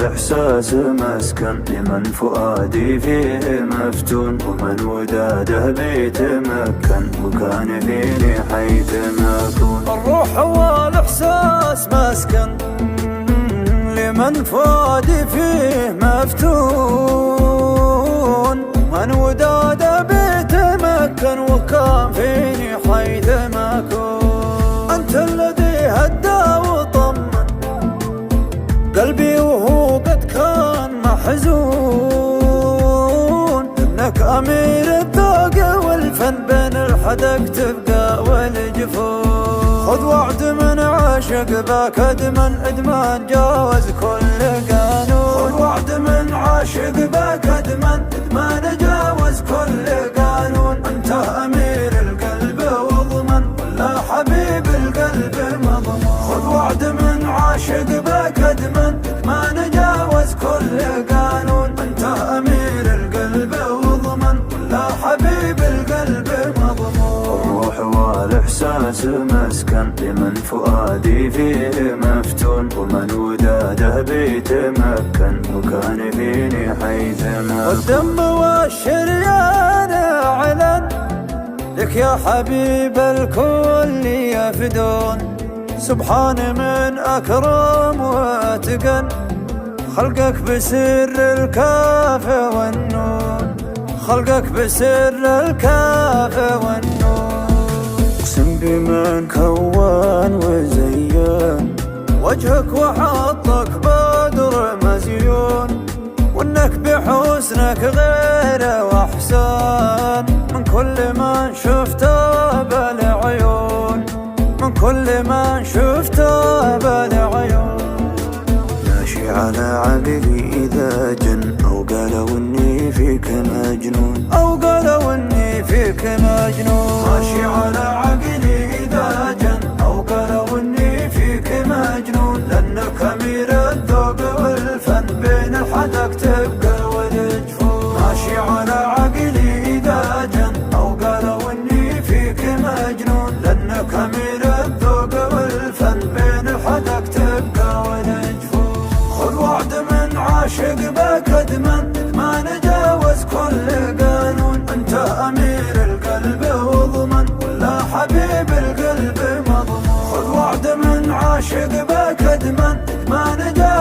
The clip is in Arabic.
والإحساس مسكن لمن فؤادي فيه مفتون، ومن وداده بيتمكن وكان فيني حيث ما أكون. الروح والإحساس مسكن لمن فؤادي فيه مفتون، ومن وداده بيتمكن وكان فيني حيث ما أكون. أنت الذي هدى وطمن قلبي وهو قد كان محزون، إنك أمير الذوق والفن بين الحدق تبقى والجفون. خذ وعد من عاشق باك إدمان جاوز كل قانون. خذ وعد من عاشق باك إدمان جاوز كل قانون. أنت أمير القلب واضمن ولا حبيب القلب مضمون. خذ وعد من عاشق باك إدمان جاوز كل قانون. أنت أمير القلب واضمن ولا حبيب القلب مضمون. الروح والإحساس مسكن لمن فؤادي فيه مفتون، ومن وداده بيتمكن وكان فيني حيث ما. والدم والشريان أعلن لك يا حبيب الكل يفدون. سبحان من أكرم وأتقن خلقك بسر الكاف والنون. خلقك بسر الكاف والنون. اقسم بمن كون وزين وجهك وحطك بدر مزيون، وانك بحسنك غير واحسان من كل من شفته بالعيون. من كل من شفته بالعيون. ماشي على عقلي إذا جن أو قالوا إني فيك مجنون. أو قالوا إني فيك مجنون. ماشي على عقلي إذا جن أو قالوا إني فيك مجنون. لأنك أمير الذوق والفن بين الحدق تبقى والجفون. ماشي على عقلي إذا جن أو قالوا إني فيك مجنون. لأنك أمير الذوق والفن بين الحدق تبقى والجفون. خذ وعد من عاشق باك إدمان جاوز كل قانون. أنت أمير القلب واضمن ولا حبيب القلب مضمون. خذ وعد من عاشق باك إدمان جاوز